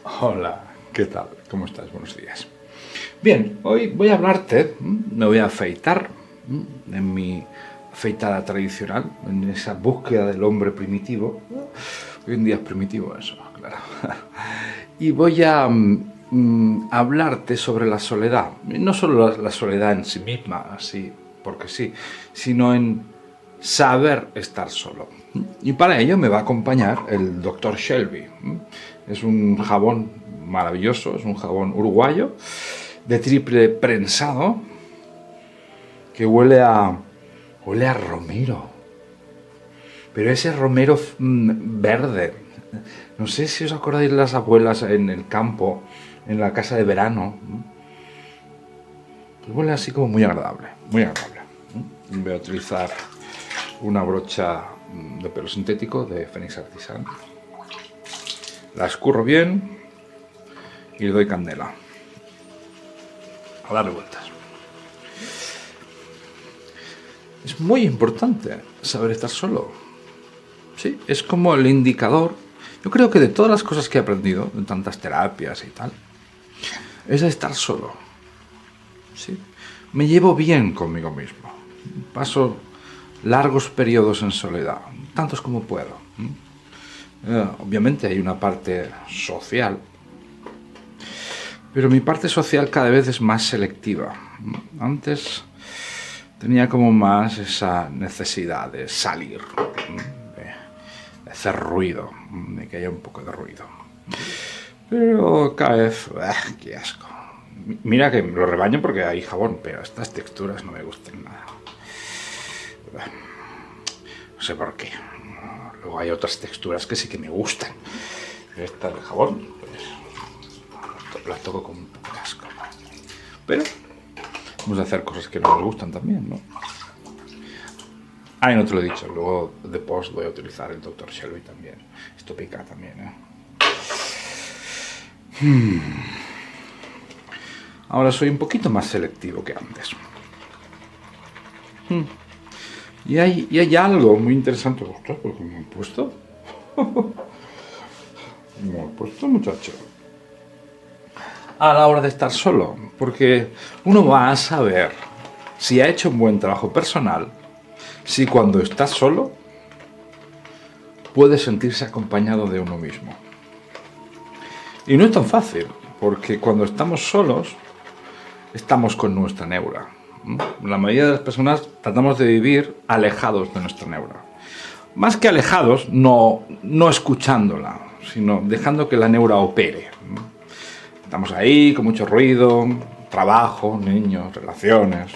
Hola, ¿qué tal? ¿Cómo estás? Buenos días. Bien, hoy voy a hablarte, me voy a afeitar en mi afeitada tradicional, en esa búsqueda del hombre primitivo. Hoy en día es primitivo eso, claro. Y voy a hablarte sobre la soledad. No solo la soledad en sí misma, así porque sí, sino en saber estar solo. Y para ello me va a acompañar el Dr. Shelby. Es un jabón maravilloso, es un jabón uruguayo de triple prensado que huele a romero. Pero ese romero verde. No sé si os acordáis de las abuelas en el campo, en la casa de verano. Pues huele así como muy agradable, muy agradable. Voy a utilizar una brocha de pelo sintético de Phoenix Artisan. La escurro bien y le doy candela. A darle vueltas. Es muy importante saber estar solo. Sí, es como el indicador. Yo creo que de todas las cosas que he aprendido, de tantas terapias y tal, es estar solo. ¿Sí? Me llevo bien conmigo mismo. Paso largos periodos en soledad, tantos como puedo. Obviamente hay una parte social, pero mi parte social cada vez es más selectiva. Antes tenía como más esa necesidad de salir, de hacer ruido, de que haya un poco de ruido. Pero cada vez, qué asco. Mira que lo rebaño porque hay jabón, pero estas texturas no me gustan nada. No sé por qué. Luego hay otras texturas que sí que me gustan. Esta del jabón, pues las toco con un poco de asco. Pero vamos a hacer cosas que no nos gustan también, ¿no? Ah, y no te lo he dicho. Luego de post voy a utilizar el Dr. Shelby también. Esto pica también, ¿eh? Ahora soy un poquito más selectivo que antes. Y hay algo muy interesante. Ostras, ¿por qué me he puesto? Me he puesto, muchacho. A la hora de estar solo. Porque uno va a saber si ha hecho un buen trabajo personal, si cuando está solo puede sentirse acompañado de uno mismo. Y no es tan fácil, porque cuando estamos solos, estamos con nuestra neura. La mayoría de las personas tratamos de vivir alejados de nuestra neura. Más que alejados, no escuchándola, sino dejando que la neura opere. Estamos ahí con mucho ruido, trabajo, niños, relaciones,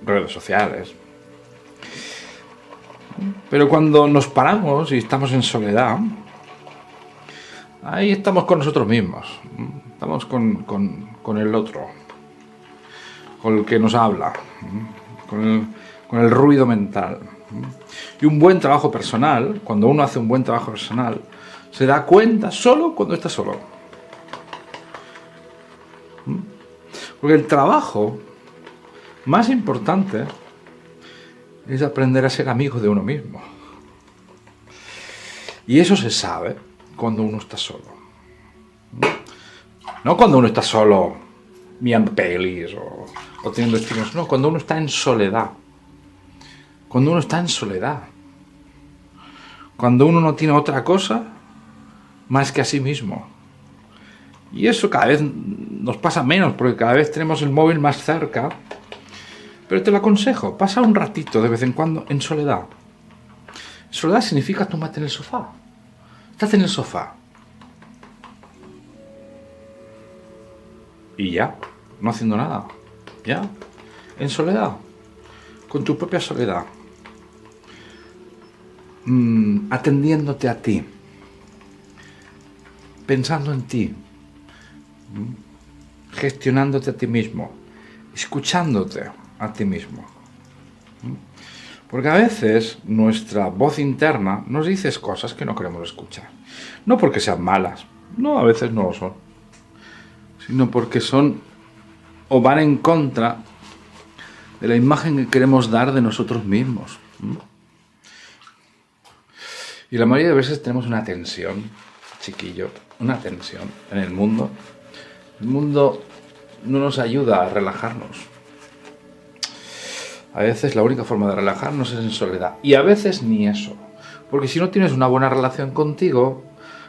redes sociales. Pero cuando nos paramos y estamos en soledad, ahí estamos con nosotros mismos. Estamos con el otro, con el que nos habla, con el ruido mental. Y un buen trabajo personal, cuando uno hace un buen trabajo personal, se da cuenta solo cuando está solo. Porque el trabajo más importante es aprender a ser amigo de uno mismo. Y eso se sabe cuando uno está solo. No cuando uno está solo mirando pelis o teniendo estímulos. No, cuando uno está en soledad. Cuando uno está en soledad. Cuando uno no tiene otra cosa más que a sí mismo. Y eso cada vez nos pasa menos, porque cada vez tenemos el móvil más cerca. Pero te lo aconsejo, pasa un ratito de vez en cuando en soledad. Soledad significa tómate en el sofá. Estás en el sofá. Y ya, no haciendo nada. Ya, en soledad. Con tu propia soledad. Atendiéndote a ti. Pensando en ti. Gestionándote a ti mismo. Escuchándote a ti mismo. Porque a veces nuestra voz interna nos dice cosas que no queremos escuchar. No porque sean malas, no, a veces no lo son, sino porque son o van en contra de la imagen que queremos dar de nosotros mismos. Y la mayoría de veces tenemos una tensión chiquillo, una tensión en el mundo. El mundo no nos ayuda a relajarnos. A veces la única forma de relajarnos es en soledad. Y a veces ni eso. Porque si no tienes una buena relación contigo,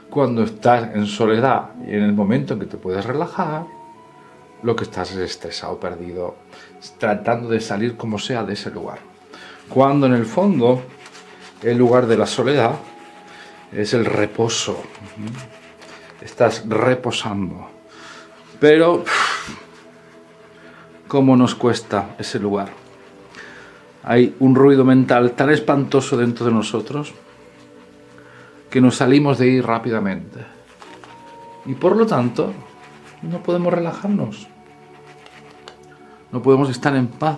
cuando estás en soledad y en el momento en que te puedes relajar, lo que estás es estresado, perdido, tratando de salir como sea de ese lugar. Cuando en el fondo, el lugar de la soledad es el reposo. Estás reposando. Pero, ¿cómo nos cuesta ese lugar? Hay un ruido mental tan espantoso dentro de nosotros que nos salimos de ahí rápidamente. Y por lo tanto, no podemos relajarnos. No podemos estar en paz.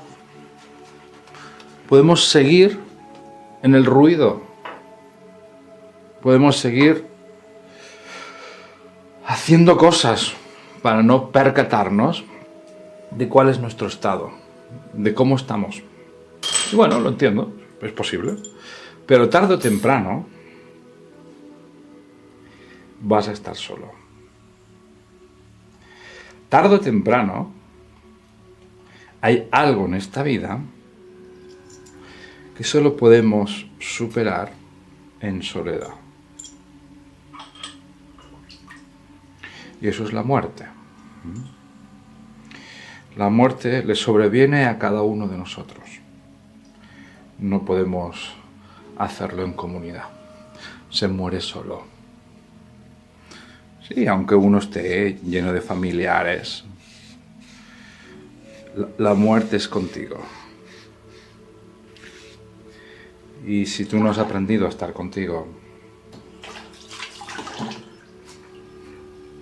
Podemos seguir en el ruido. Podemos seguir haciendo cosas para no percatarnos de cuál es nuestro estado, de cómo estamos. Y bueno, lo entiendo, es posible. Pero tarde o temprano vas a estar solo. Tarde o temprano hay algo en esta vida que solo podemos superar en soledad. Y eso es la muerte. La muerte le sobreviene a cada uno de nosotros. No podemos hacerlo en comunidad. Se muere solo. Sí, aunque uno esté lleno de familiares, la muerte es contigo. Y si tú no has aprendido a estar contigo,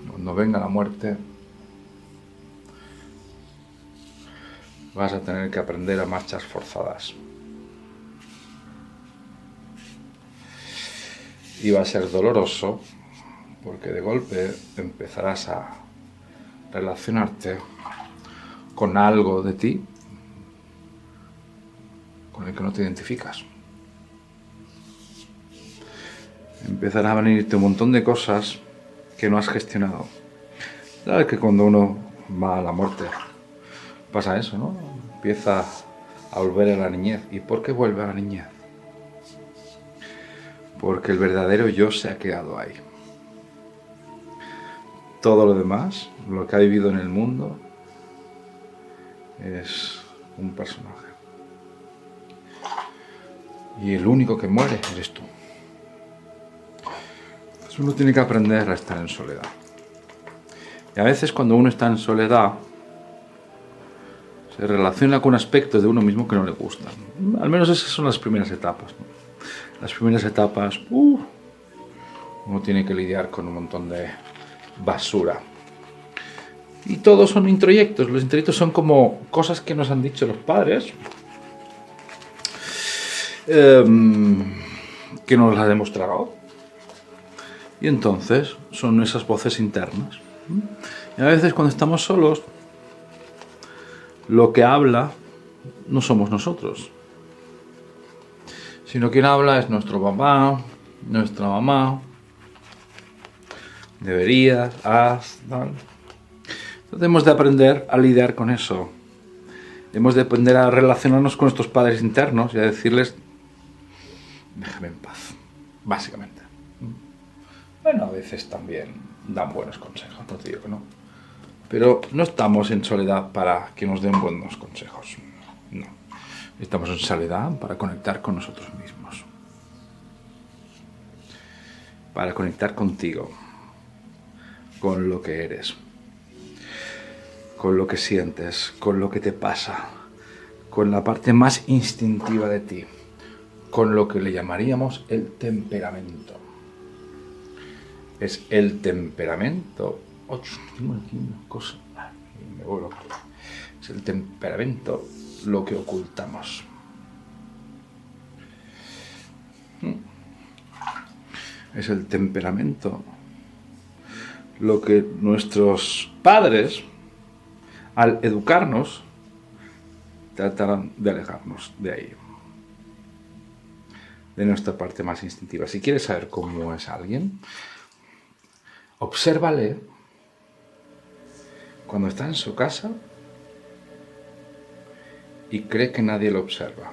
cuando venga la muerte, vas a tener que aprender a marchas forzadas. Y va a ser doloroso, porque de golpe empezarás a relacionarte con algo de ti con el que no te identificas. Empezará a venirte un montón de cosas que no has gestionado. Sabes que cuando uno va a la muerte pasa eso, ¿no? Empieza a volver a la niñez. ¿Y por qué vuelve a la niñez? Porque el verdadero yo se ha quedado ahí. Todo lo demás, lo que ha vivido en el mundo, es un personaje. Y el único que muere eres tú. Entonces uno tiene que aprender a estar en soledad. Y a veces cuando uno está en soledad, se relaciona con aspectos de uno mismo que no le gustan. Al menos esas son las primeras etapas, ¿no? Las primeras etapas, uno tiene que lidiar con un montón de basura. Y todos son introyectos. Los introyectos son como cosas que nos han dicho los padres, que nos las ha demostrado. Y entonces son esas voces internas. Y a veces cuando estamos solos, lo que habla no somos nosotros, sino quien habla es nuestro papá, nuestra mamá. Deberías, haz, tal. Entonces hemos de aprender a lidiar con eso. Hemos de aprender a relacionarnos con nuestros padres internos y a decirles, déjame en paz, básicamente. Bueno, a veces también dan buenos consejos, no te digo que no. Pero no estamos en soledad para que nos den buenos consejos. No. Estamos en soledad para conectar con nosotros mismos. Para conectar contigo. Con lo que eres. Con lo que sientes. Con lo que te pasa. Con la parte más instintiva de ti. Con lo que le llamaríamos el temperamento. Es el temperamento. Tengo aquí una cosa. Me vuelvo loco. Es el temperamento lo que ocultamos. Es el temperamento lo que nuestros padres, al educarnos, tratarán de alejarnos de ahí. De nuestra parte más instintiva. Si quieres saber cómo es alguien, obsérvale cuando está en su casa y cree que nadie lo observa.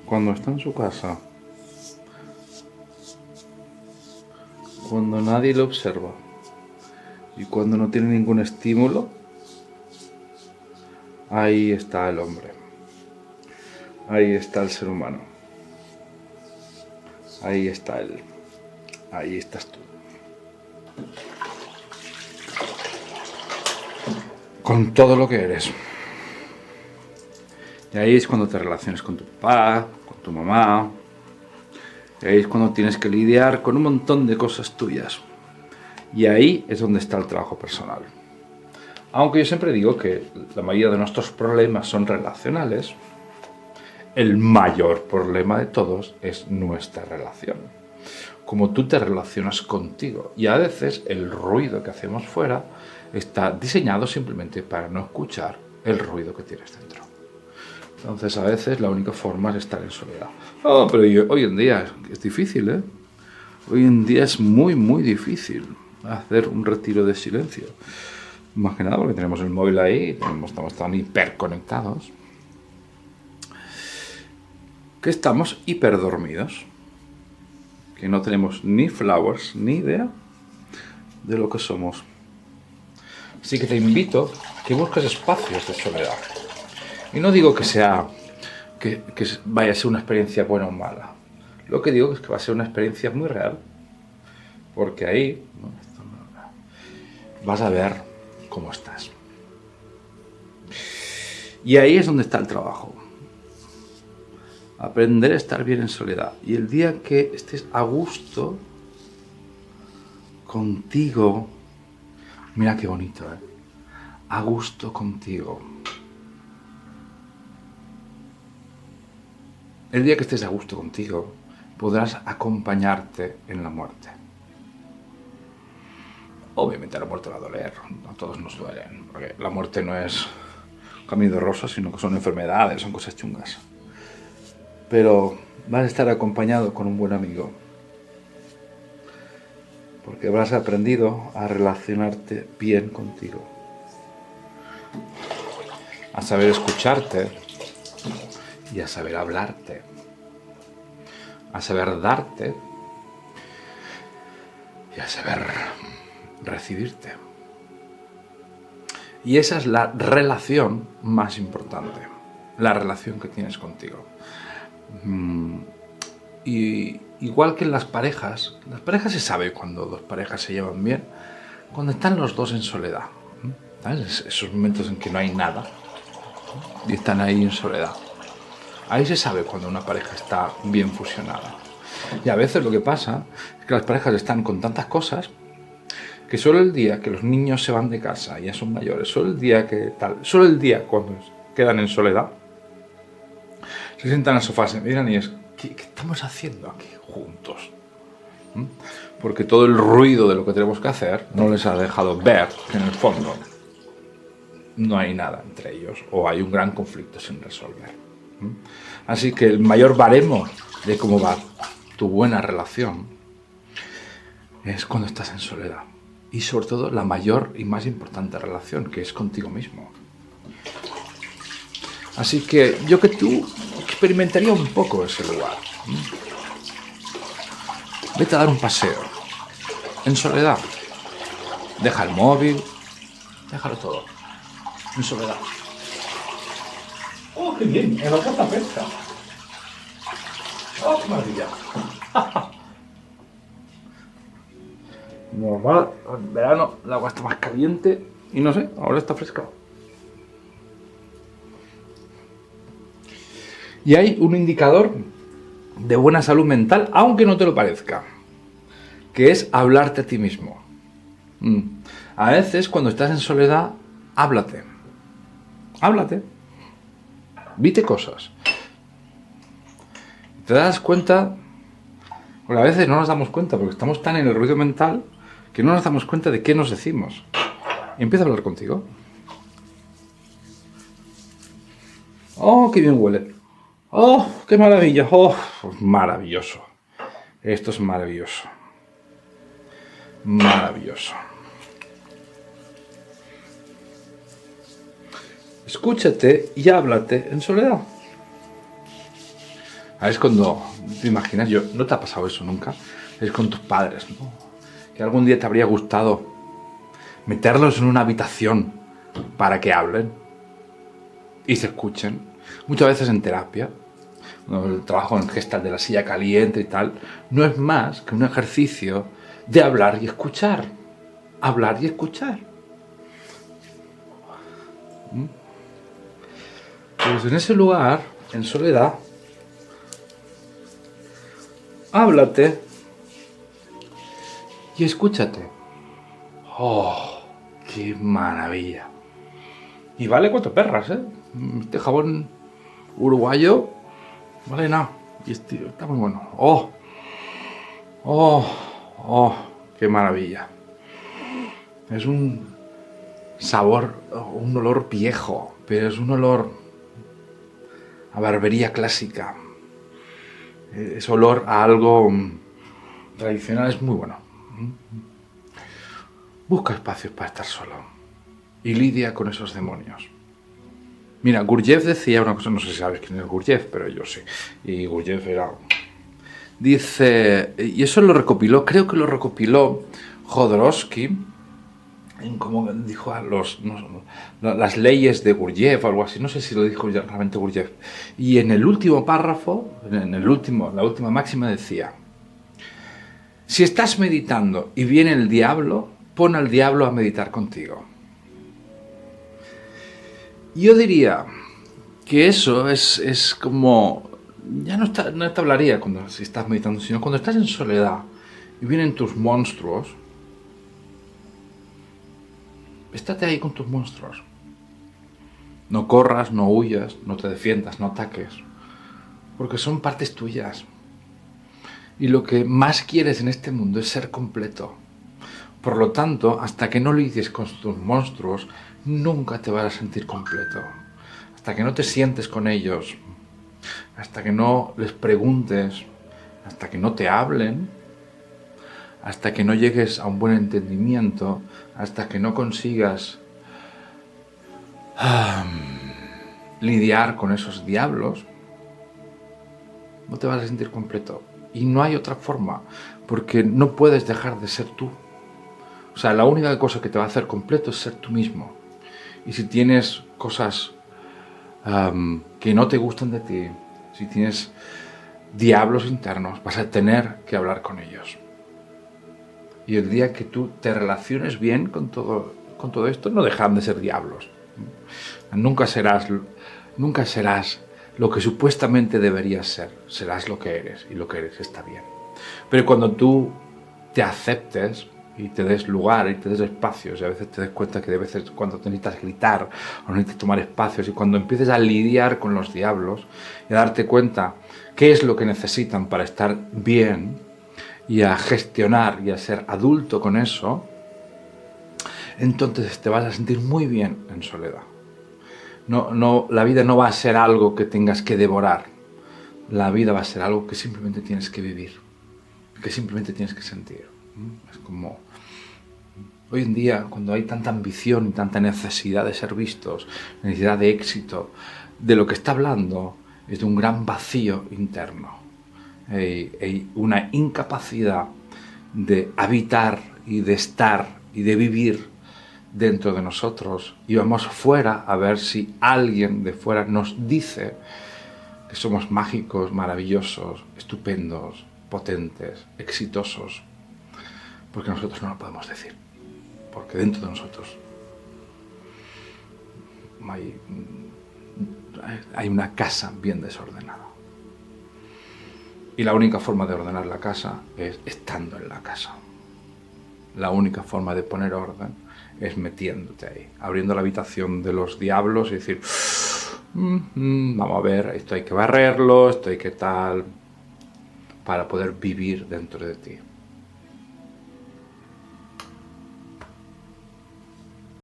Cuando está en su casa, cuando nadie lo observa y cuando no tiene ningún estímulo, ahí está el hombre. Ahí está el ser humano. Ahí está él. Ahí estás tú. Con todo lo que eres. Y ahí es cuando te relacionas con tu papá, con tu mamá. Y ahí es cuando tienes que lidiar con un montón de cosas tuyas. Y ahí es donde está el trabajo personal. Aunque yo siempre digo que la mayoría de nuestros problemas son relacionales, el mayor problema de todos es nuestra relación. Como tú te relacionas contigo. Y a veces el ruido que hacemos fuera está diseñado simplemente para no escuchar el ruido que tienes dentro. Entonces a veces la única forma es estar en soledad. Oh, pero hoy en día es difícil, ¿eh? Hoy en día es muy, muy difícil hacer un retiro de silencio. Más que nada porque tenemos el móvil ahí, estamos tan hiperconectados, que estamos hiperdormidos, que no tenemos ni flowers ni idea de lo que somos. Así que te invito a que busques espacios de soledad. Y no digo que vaya a ser una experiencia buena o mala. Lo que digo es que va a ser una experiencia muy real, porque ahí vas a ver cómo estás. Y ahí es donde está el trabajo. Aprender a estar bien en soledad. Y el día que estés a gusto contigo, mira qué bonito, ¿eh? A gusto contigo. El día que estés a gusto contigo, podrás acompañarte en la muerte. Obviamente la muerte va a doler, a todos nos duelen, porque la muerte no es camino de rosas, sino que son enfermedades, son cosas chungas. Pero vas a estar acompañado con un buen amigo, porque habrás aprendido a relacionarte bien contigo, a saber escucharte y a saber hablarte, a saber darte y a saber recibirte. Y esa es la relación más importante, la relación que tienes contigo. Y igual que en las parejas se sabe cuando dos parejas se llevan bien, cuando están los dos en soledad, ¿sabes? Esos momentos en que no hay nada y están ahí en soledad. Ahí se sabe cuando una pareja está bien fusionada. Y a veces lo que pasa es que las parejas están con tantas cosas que solo el día que los niños se van de casa, ya son mayores, solo el día cuando quedan en soledad, se sientan al sofá, se miran y es, ¿qué estamos haciendo aquí juntos? Porque todo el ruido de lo que tenemos que hacer no les ha dejado ver que en el fondo no hay nada entre ellos o hay un gran conflicto sin resolver. Así que el mayor baremo de cómo va tu buena relación es cuando estás en soledad. Y sobre todo la mayor y más importante relación, que es contigo mismo. Así que yo que tú experimentaría un poco ese lugar. Vete a dar un paseo, en soledad. Deja el móvil, déjalo todo, en soledad. ¡Oh, qué bien! ¡En la caza pesca! ¡Oh, qué maravilla! Normal, en verano el agua está más caliente y no sé, ahora está fresca. Y hay un indicador de buena salud mental, aunque no te lo parezca, que es hablarte a ti mismo. A veces cuando estás en soledad, háblate. Dite cosas. Te das cuenta, porque a veces no nos damos cuenta, porque estamos tan en el ruido mental que no nos damos cuenta de qué nos decimos. Y empieza a hablar contigo. ¡Oh, qué bien huele! ¡Oh, qué maravilla! ¡Oh, maravilloso! Esto es maravilloso. Maravilloso. Escúchate y háblate en soledad. Es cuando te imaginas, ¿no te ha pasado eso nunca? Es con tus padres, ¿no? Que algún día te habría gustado meterlos en una habitación para que hablen y se escuchen. Muchas veces en terapia, el trabajo en Gestalt de la silla caliente y tal, no es más que un ejercicio de hablar y escuchar. Hablar y escuchar. Pues en ese lugar, en soledad, háblate y escúchate. ¡Oh, qué maravilla! Y vale 4 perras, ¿eh? Este jabón uruguayo vale nada. Y está muy bueno. ¡Oh! ¡Oh! ¡Oh! ¡Qué maravilla! Es un sabor, un olor viejo, pero es un olor a barbería clásica. Es olor a algo tradicional, es muy bueno. Busca espacios para estar solo y lidia con esos demonios. Mira, Gurdjieff decía una cosa, no sé si sabes quién es Gurdjieff, pero yo sí. Y Gurdjieff era... Dice, y eso lo recopiló, creo que lo recopiló Jodorowsky, en como dijo a las leyes de Gurdjieff o algo así, no sé si lo dijo realmente Gurdjieff. Y en el último párrafo, la última máxima decía: si estás meditando y viene el diablo, pon al diablo a meditar contigo. Yo diría que eso es como... Ya no te hablaría si estás meditando, sino cuando estás en soledad y vienen tus monstruos. Estate ahí con tus monstruos. No corras, no huyas, no te defiendas, no ataques. Porque son partes tuyas. Y lo que más quieres en este mundo es ser completo. Por lo tanto, hasta que no lidies con tus monstruos, nunca te vas a sentir completo. Hasta que no te sientes con ellos, hasta que no les preguntes, hasta que no te hablen, hasta que no llegues a un buen entendimiento, hasta que no consigas lidiar con esos diablos, no te vas a sentir completo. Y no hay otra forma, porque no puedes dejar de ser tú. O sea, la única cosa que te va a hacer completo es ser tú mismo. Y si tienes cosas que no te gustan de ti, si tienes diablos internos, vas a tener que hablar con ellos. Y el día que tú te relaciones bien con todo esto, no dejan de ser diablos. Nunca serás lo que supuestamente deberías ser. Serás lo que eres, y lo que eres está bien. Pero cuando tú te aceptes y te des lugar y te des espacios, y a veces te des cuenta que de veces cuando te necesitas gritar o necesitas tomar espacios, y cuando empieces a lidiar con los diablos y a darte cuenta qué es lo que necesitan para estar bien y a gestionar y a ser adulto con eso, entonces te vas a sentir muy bien en soledad. La vida no va a ser algo que tengas que devorar. La vida va a ser algo que simplemente tienes que vivir, que simplemente tienes que sentir. Es como hoy en día, cuando hay tanta ambición y tanta necesidad de ser vistos, necesidad de éxito, de lo que está hablando es de un gran vacío interno. Hay una incapacidad de habitar y de estar y de vivir dentro de nosotros, y vamos fuera a ver si alguien de fuera nos dice que somos mágicos, maravillosos, estupendos, potentes, exitosos, porque nosotros no lo podemos decir, porque dentro de nosotros hay una casa bien desordenada. Y la única forma de ordenar la casa es estando en la casa. La única forma de poner orden es metiéndote ahí, abriendo la habitación de los diablos y decir, vamos a ver, esto hay que barrerlo, esto hay que tal, para poder vivir dentro de ti.